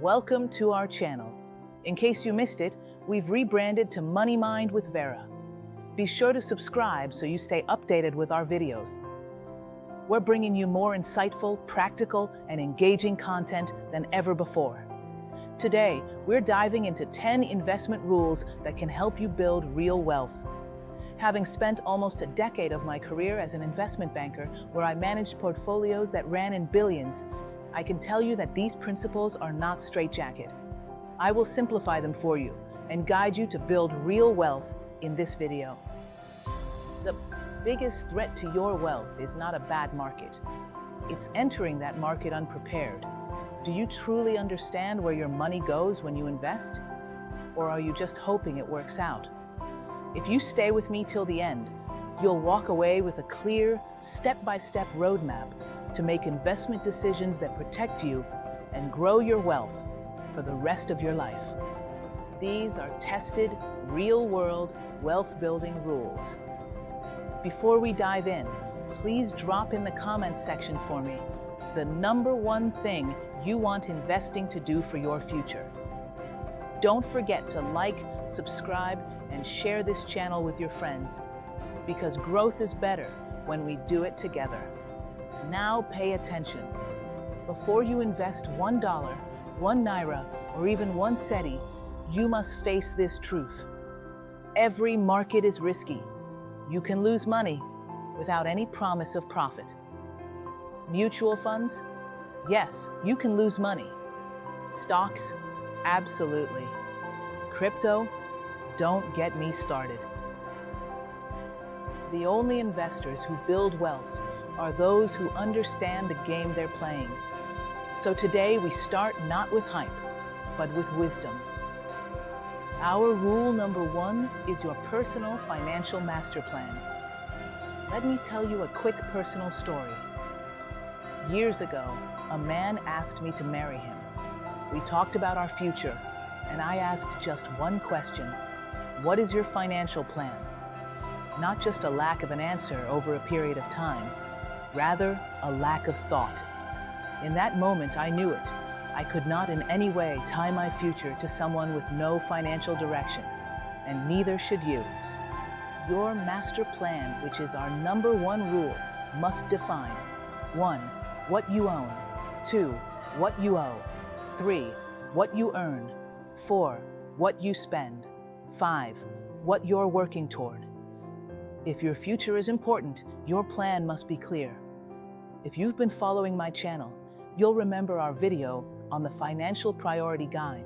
Welcome to our channel. In case you missed it, we've rebranded to Money Mind with Vera. Be sure to subscribe so you stay updated with our videos. We're bringing you more insightful, practical, and engaging content than ever before. Today, we're diving into 10 investment rules that can help you build real wealth. Having spent almost a decade of my career as an investment banker where I managed portfolios that ran in billions, I can tell you that these principles are not straitjacket. I will simplify them for you and guide you to build real wealth in this video. The biggest threat to your wealth is not a bad market. It's entering that market unprepared. Do you truly understand where your money goes when you invest? Or are you just hoping it works out? If you stay with me till the end, you'll walk away with a clear, step-by-step roadmap to make investment decisions that protect you and grow your wealth for the rest of your life. These are tested, real-world, wealth-building rules. Before we dive in, please drop in the comments section for me the number one thing you want investing to do for your future. Don't forget to like, subscribe, and share this channel with your friends, because growth is better when we do it together. Now pay attention. Before you invest $1, 1 naira, or even 1 seti, you must face this truth. Every market is risky. You can lose money without any promise of profit. Mutual funds? Yes, you can lose money. Stocks? Absolutely. Crypto? Don't get me started. The only investors who build wealth are those who understand the game they're playing. So today we start not with hype, but with wisdom. Our rule number 1 is your personal financial master plan. Let me tell you a quick personal story. Years ago, a man asked me to marry him. We talked about our future, and I asked just one question: what is your financial plan? Not just a lack of an answer over a period of time, rather a lack of thought. In that moment, I knew it. I could not in any way tie my future to someone with no financial direction, and neither should you. Your master plan, which is our number 1 rule, must define 1. What you own, 2. What you owe, 3. What you earn, 4. What you spend, 5. What you're working toward. If your future is important, your plan must be clear. If you've been following my channel, you'll remember our video on the Financial Priority Guide.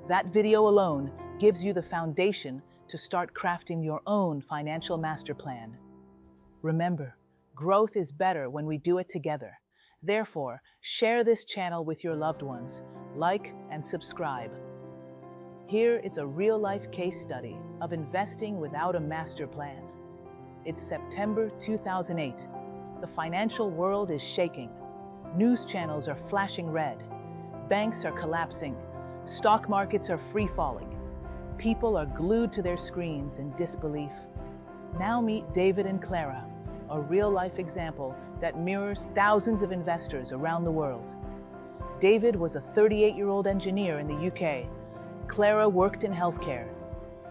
That video alone gives you the foundation to start crafting your own financial master plan. Remember, growth is better when we do it together. Therefore, share this channel with your loved ones, like and subscribe. Here is a real-life case study of investing without a master plan. It's September 2008. The financial world is shaking. News channels are flashing red. Banks are collapsing. Stock markets are free-falling. People are glued to their screens in disbelief. Now meet David and Clara, a real-life example that mirrors thousands of investors around the world. David was a 38-year-old engineer in the UK. Clara worked in healthcare.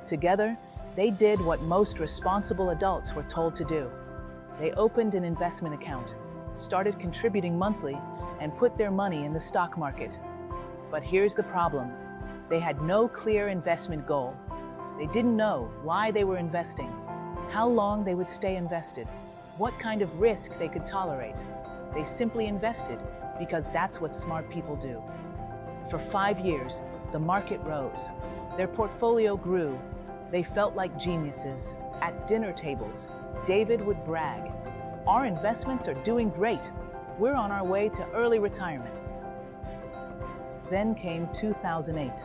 Together, they did what most responsible adults were told to do. They opened an investment account, started contributing monthly, and put their money in the stock market. But here's the problem. They had no clear investment goal. They didn't know why they were investing, how long they would stay invested, what kind of risk they could tolerate. They simply invested because that's what smart people do. For 5 years, the market rose. Their portfolio grew. They felt like geniuses. At dinner tables, David would brag, "Our investments are doing great. We're on our way to early retirement." Then came 2008.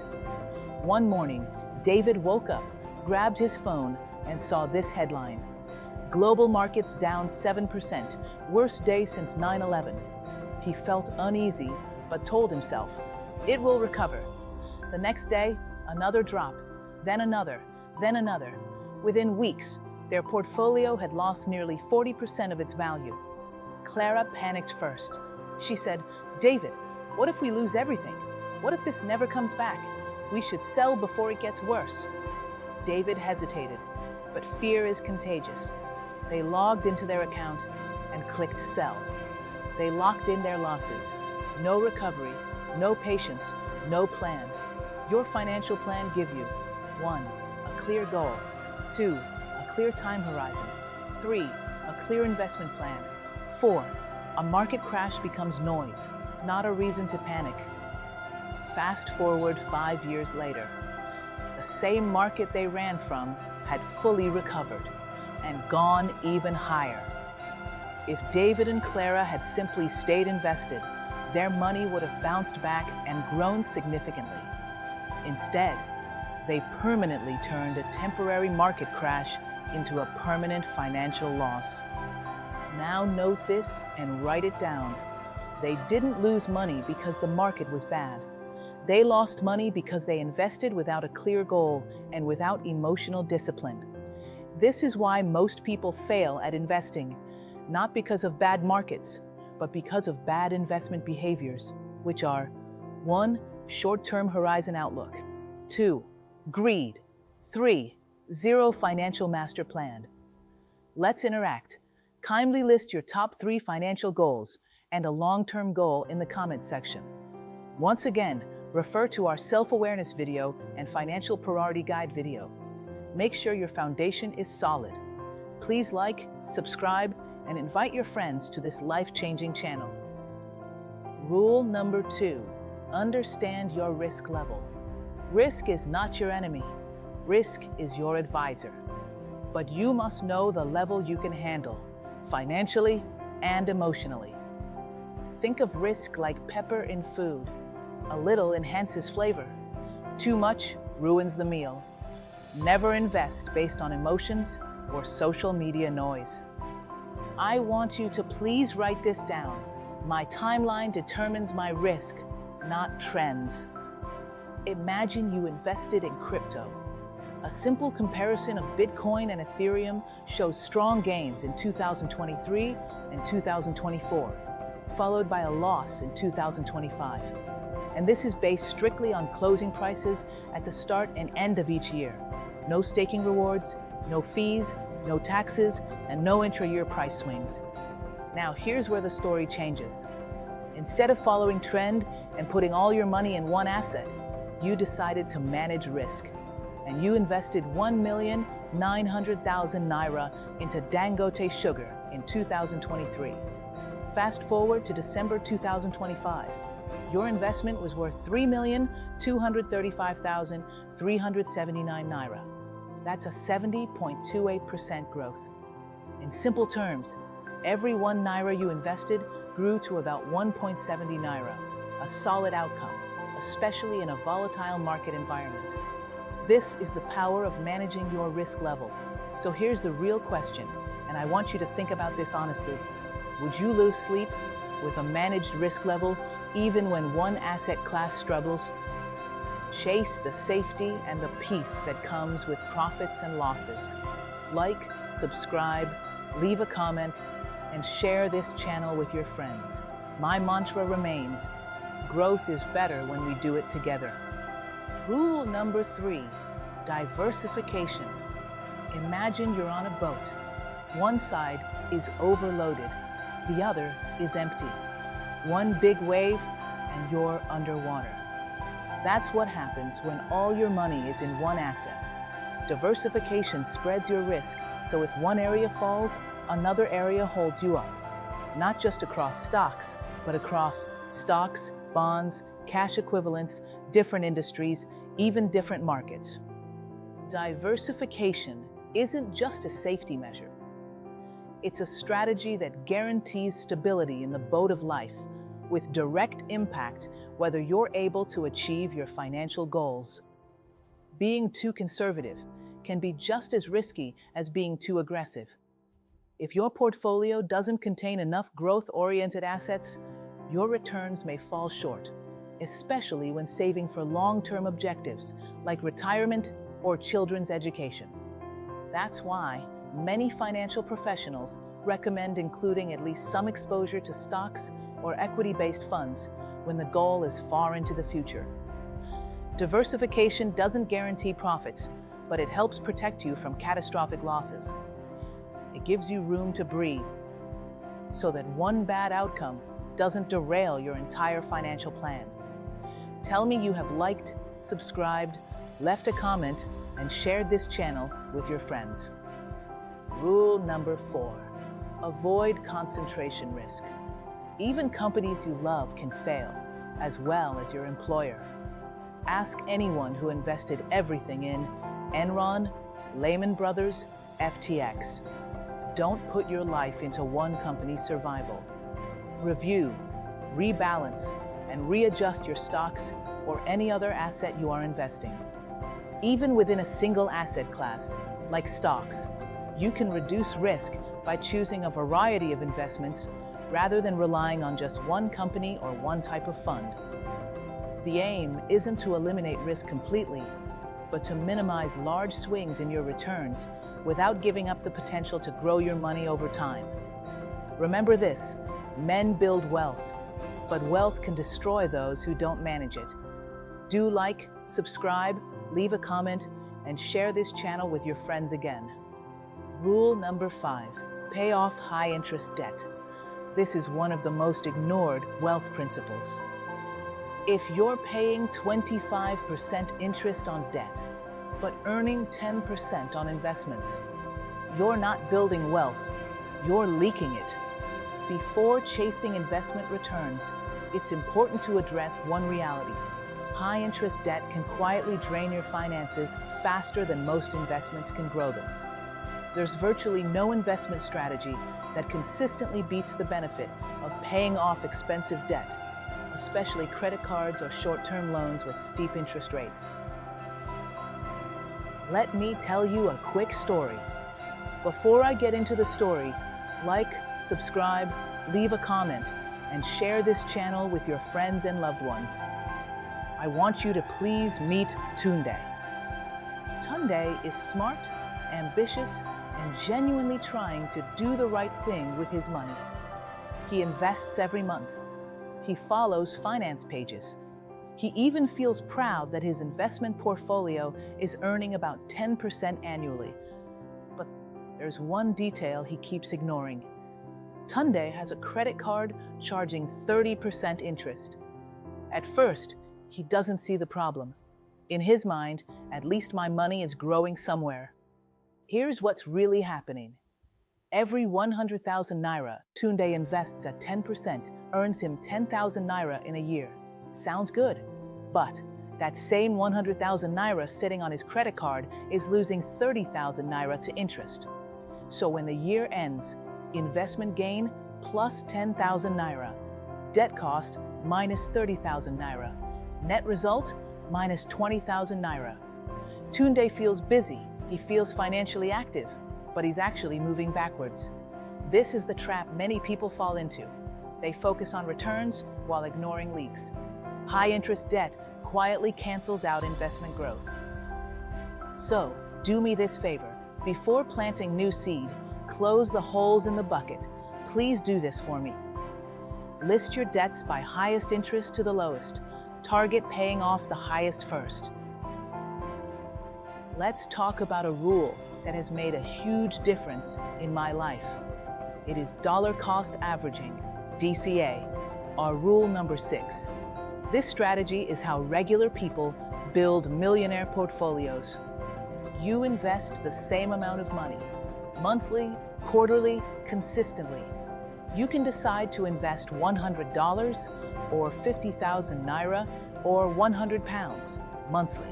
One morning, David woke up, grabbed his phone, and saw this headline: "Global markets down 7%, worst day since 9/11. He felt uneasy, but told himself, "It will recover." The next day, another drop, then another, then another. Within weeks, their portfolio had lost nearly 40% of its value. Clara panicked first. She said, "David, what if we lose everything? What if this never comes back? We should sell before it gets worse. David hesitated, but fear is contagious. They logged into their account and clicked sell. They locked in their losses. No recovery, no patience, no plan. Your financial plan give you 1. A clear goal. 2. A clear time horizon. 3. A clear investment plan. 4. A market crash becomes noise, not a reason to panic. Fast forward 5 years later. The same market they ran from had fully recovered and gone even higher. If David and Clara had simply stayed invested, their money would have bounced back and grown significantly. Instead, they permanently turned a temporary market crash into a permanent financial loss. Now note this and write it down. They didn't lose money because the market was bad. They lost money because they invested without a clear goal and without emotional discipline. This is why most people fail at investing, not because of bad markets, but because of bad investment behaviors, which are 1. Short-term horizon outlook. 2. Greed. 3. Zero financial master plan. Let's interact. Kindly list your top 3 financial goals and a long-term goal in the comments section. Once again, refer to our self-awareness video and financial priority guide video. Make sure your foundation is solid. Please like, subscribe, and invite your friends to this life-changing channel. Rule number 2, understand your risk level. Risk is not your enemy. Risk is your advisor. But you must know the level you can handle, financially and emotionally. Think of risk like pepper in food. A little enhances flavor. Too much ruins the meal. Never invest based on emotions or social media noise. I want you to please write this down. My timeline determines my risk, not trends. Imagine you invested in crypto. A simple comparison of Bitcoin and Ethereum shows strong gains in 2023 and 2024, followed by a loss in 2025. And this is based strictly on closing prices at the start and end of each year. No staking rewards, no fees, no taxes, and no intra-year price swings. Now here's where the story changes. Instead of following trend and putting all your money in one asset, you decided to manage risk. And you invested 1,900,000 Naira into Dangote Sugar in 2023. Fast forward to December 2025. Your investment was worth 3,235,379 Naira. That's a 70.28% growth. In simple terms, every 1 Naira you invested grew to about 1.70 Naira, a solid outcome, especially in a volatile market environment. This is the power of managing your risk level. So here's the real question, and I want you to think about this honestly. Would you lose sleep with a managed risk level even when one asset class struggles? Chase the safety and the peace that comes with profits and losses. Like, subscribe, leave a comment, and share this channel with your friends. My mantra remains, growth is better when we do it together. Rule number 3, diversification. Imagine you're on a boat. One side is overloaded, the other is empty. One big wave and you're underwater. That's what happens when all your money is in one asset. Diversification spreads your risk, so if one area falls, another area holds you up. Not just across stocks, but across stocks, bonds, cash equivalents, different industries, even different markets. Diversification isn't just a safety measure. It's a strategy that guarantees stability in the boat of life, with direct impact whether you're able to achieve your financial goals. Being too conservative can be just as risky as being too aggressive. If your portfolio doesn't contain enough growth-oriented assets, your returns may fall short, especially when saving for long-term objectives like retirement or children's education. That's why many financial professionals recommend including at least some exposure to stocks or equity-based funds when the goal is far into the future. Diversification doesn't guarantee profits, but it helps protect you from catastrophic losses. It gives you room to breathe so that one bad outcome doesn't derail your entire financial plan. Tell me you have liked, subscribed, left a comment, and shared this channel with your friends. Rule number 4, avoid concentration risk. Even companies you love can fail, as well as your employer. Ask anyone who invested everything in Enron, Lehman Brothers, FTX. Don't put your life into one company's survival. Review, rebalance, and readjust your stocks or any other asset you are investing. Even within a single asset class, like stocks, you can reduce risk by choosing a variety of investments rather than relying on just one company or one type of fund. The aim isn't to eliminate risk completely, but to minimize large swings in your returns without giving up the potential to grow your money over time. Remember this, men build wealth, but wealth can destroy those who don't manage it. Do like, subscribe, leave a comment, and share this channel with your friends again. Rule number 5, pay off high-interest debt. This is one of the most ignored wealth principles. If you're paying 25% interest on debt, but earning 10% on investments, you're not building wealth, you're leaking it. Before chasing investment returns, it's important to address one reality. High-interest debt can quietly drain your finances faster than most investments can grow them. There's virtually no investment strategy that consistently beats the benefit of paying off expensive debt, especially credit cards or short-term loans with steep interest rates. Let me tell you a quick story. Before I get into the story, like, subscribe, leave a comment, and share this channel with your friends and loved ones. I want you to please meet Tunde. Tunde is smart, ambitious, and genuinely trying to do the right thing with his money. He invests every month. He follows finance pages. He even feels proud that his investment portfolio is earning about 10% annually. But there's one detail he keeps ignoring. Tunde has a credit card charging 30% interest. At first, he doesn't see the problem. In his mind, at least my money is growing somewhere. Here's what's really happening. Every 100,000 naira Tunde invests at 10% earns him 10,000 naira in a year. Sounds good, but that same 100,000 naira sitting on his credit card is losing 30,000 naira to interest. So when the year ends, investment gain plus 10,000 naira, debt cost minus 30,000 naira, net result minus 20,000 naira. Tunde feels busy, he feels financially active, but he's actually moving backwards. This is the trap many people fall into. They focus on returns while ignoring leaks. High-interest debt quietly cancels out investment growth. So, do me this favor. Before planting new seed, close the holes in the bucket. Please do this for me. List your debts by highest interest to the lowest. Target paying off the highest first. Let's talk about a rule that has made a huge difference in my life. It is dollar cost averaging, DCA, our rule number 6. This strategy is how regular people build millionaire portfolios. You invest the same amount of money, monthly, quarterly, consistently. You can decide to invest $100 or 50,000 naira or 100 pounds monthly.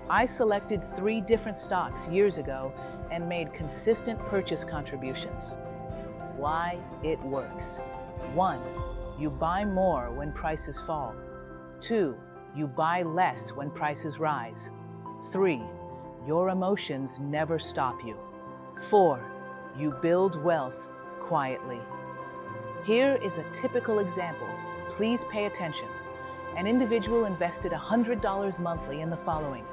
I selected 3 different stocks years ago and made consistent purchase contributions. Why it works. 1. You buy more when prices fall. 2. You buy less when prices rise. 3. Your emotions never stop you. 4. You build wealth quietly. Here is a typical example. Please pay attention. An individual invested $100 monthly in the following: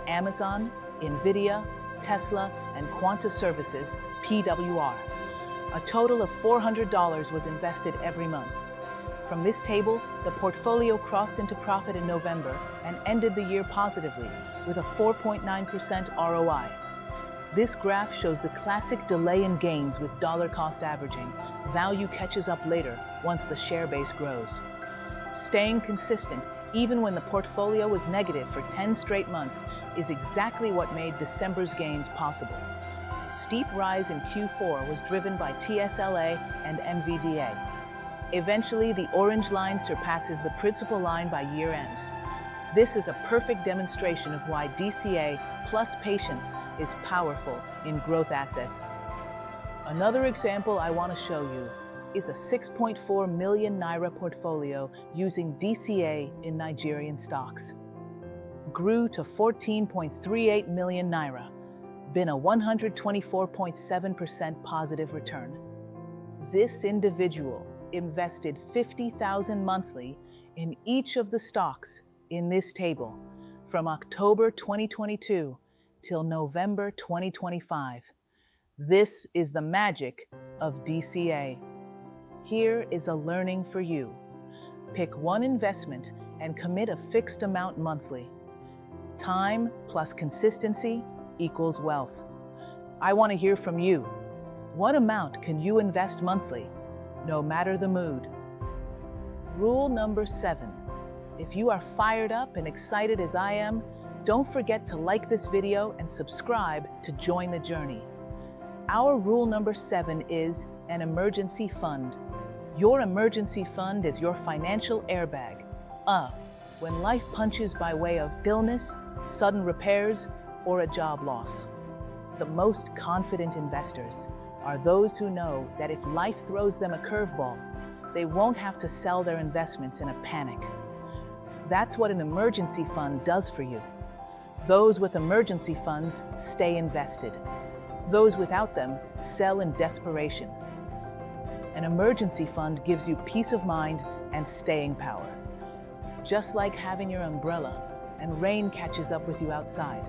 Amazon, Nvidia, Tesla, and Quanta Services, PWR. A total of $400 was invested every month. From this table, the portfolio crossed into profit in November and ended the year positively with a 4.9% ROI. This graph shows the classic delay in gains with dollar cost averaging. Value catches up later once the share base grows. Staying consistent, even when the portfolio was negative for 10 straight months, is exactly what made December's gains possible. Steep rise in Q4 was driven by TSLA and MVDA. Eventually, the orange line surpasses the principal line by year-end. This is a perfect demonstration of why DCA plus patience is powerful in growth assets. Another example I want to show you is a 6.4 million Naira portfolio using DCA in Nigerian stocks. Grew to 14.38 million Naira, been a 124.7% positive return. This individual invested 50,000 monthly in each of the stocks in this table from October 2022 till November 2025. This is the magic of DCA. Here is a learning for you. Pick one investment and commit a fixed amount monthly. Time plus consistency equals wealth. I want to hear from you. What amount can you invest monthly, no matter the mood? Rule number 7. If you are fired up and excited as I am, don't forget to like this video and subscribe to join the journey. Our rule number 7 is an emergency fund. Your emergency fund is your financial airbag. When life punches by way of illness, sudden repairs, or a job loss. The most confident investors are those who know that if life throws them a curveball, they won't have to sell their investments in a panic. That's what an emergency fund does for you. Those with emergency funds stay invested. Those without them sell in desperation. An emergency fund gives you peace of mind and staying power. Just like having your umbrella and rain catches up with you outside.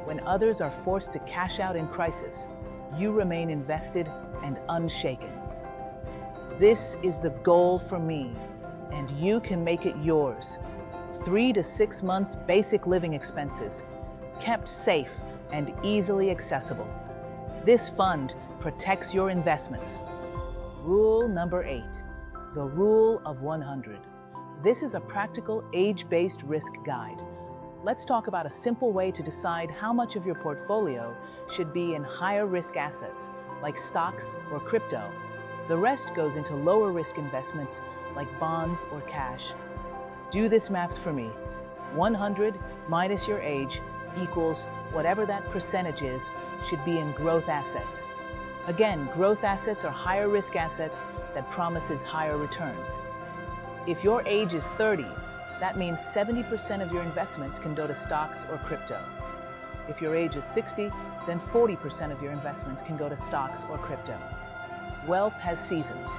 When others are forced to cash out in crisis, you remain invested and unshaken. This is the goal for me, and you can make it yours. 3 to 6 months basic living expenses, kept safe and easily accessible. This fund protects your investments. Rule number 8, the rule of 100. This is a practical age-based risk guide. Let's talk about a simple way to decide how much of your portfolio should be in higher risk assets, like stocks or crypto. The rest goes into lower risk investments, like bonds or cash. Do this math for me. 100 minus your age equals whatever that percentage is should be in growth assets. Again, growth assets are higher risk assets that promises higher returns. If your age is 30, that means 70% of your investments can go to stocks or crypto. If your age is 60, then 40% of your investments can go to stocks or crypto. Wealth has seasons.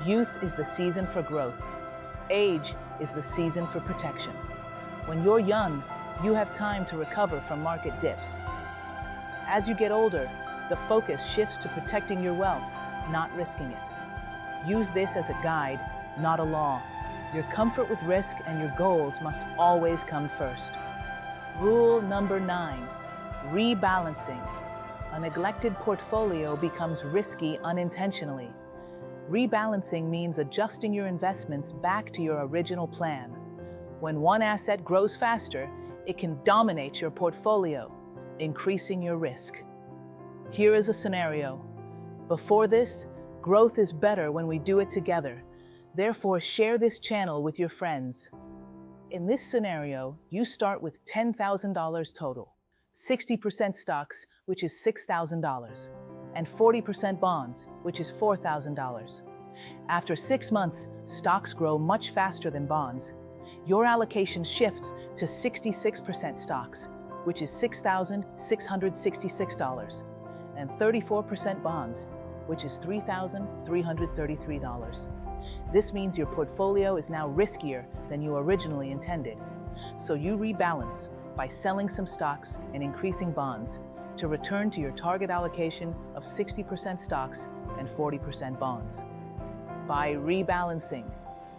Youth is the season for growth. Age is the season for protection. When you're young, you have time to recover from market dips. As you get older, the focus shifts to protecting your wealth, not risking it. Use this as a guide, not a law. Your comfort with risk and your goals must always come first. Rule number 9, rebalancing. A neglected portfolio becomes risky unintentionally. Rebalancing means adjusting your investments back to your original plan. When one asset grows faster, it can dominate your portfolio, increasing your risk. Here is a scenario. Before this, growth is better when we do it together. Therefore, share this channel with your friends. In this scenario, you start with $10,000 total, 60% stocks, which is $6,000, and 40% bonds, which is $4,000. After 6 months, stocks grow much faster than bonds. Your allocation shifts to 66% stocks, which is $6,666, and 34% bonds, which is $3,333. This means your portfolio is now riskier than you originally intended. So you rebalance by selling some stocks and increasing bonds to return to your target allocation of 60% stocks and 40% bonds. By rebalancing,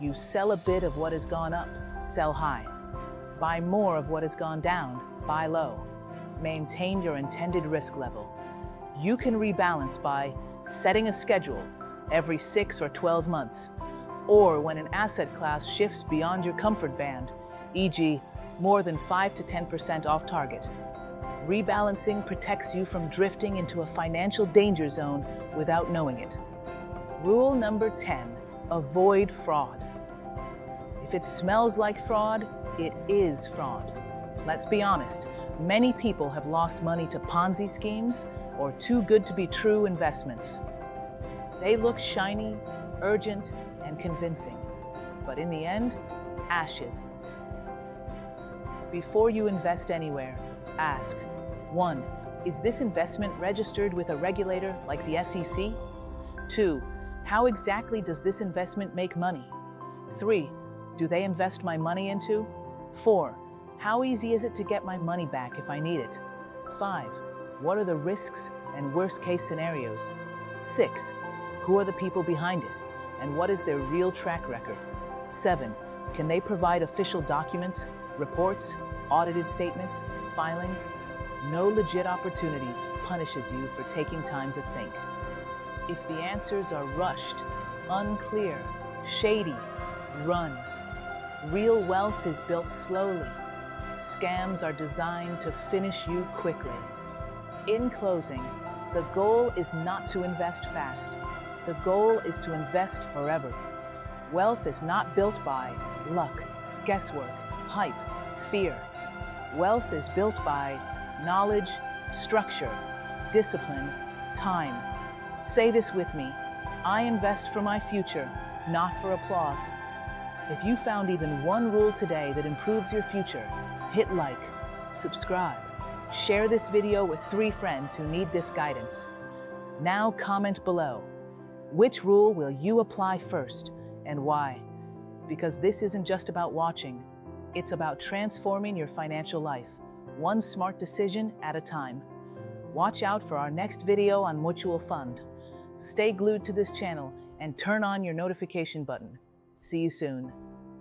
you sell a bit of what has gone up, sell high. Buy more of what has gone down, buy low. Maintain your intended risk level. You can rebalance by setting a schedule every 6 or 12 months, or when an asset class shifts beyond your comfort band, e.g., more than 5 to 10% off target. Rebalancing protects you from drifting into a financial danger zone without knowing it. Rule number 10, avoid fraud. If it smells like fraud, it is fraud. Let's be honest, many people have lost money to Ponzi schemes or too good to be true investments. They look shiny, urgent, and convincing, but in the end, ashes. Before you invest anywhere, ask, 1. Is this investment registered with a regulator like the SEC? 2. How exactly does this investment make money? 3. Do they invest my money into? 4. How easy is it to get my money back if I need it? 5. What are the risks and worst-case scenarios? 6. Who are the people behind it, and what is their real track record? 7. Can they provide official documents, reports, audited statements, filings? No legit opportunity punishes you for taking time to think. If the answers are rushed, unclear, shady, run. Real wealth is built slowly. Scams are designed to finish you quickly. In closing, the goal is not to invest fast. The goal is to invest forever. Wealth is not built by luck, guesswork, hype, fear. Wealth is built by knowledge, structure, discipline, time. Say this with me: I invest for my future, not for applause. If you found even one rule today that improves your future, hit like, subscribe, share this video with 3 friends who need this guidance. Now comment below. Which rule will you apply first and why? Because this isn't just about watching, it's about transforming your financial life, one smart decision at a time. Watch out for our next video on mutual fund. Stay glued to this channel and turn on your notification button. See you soon.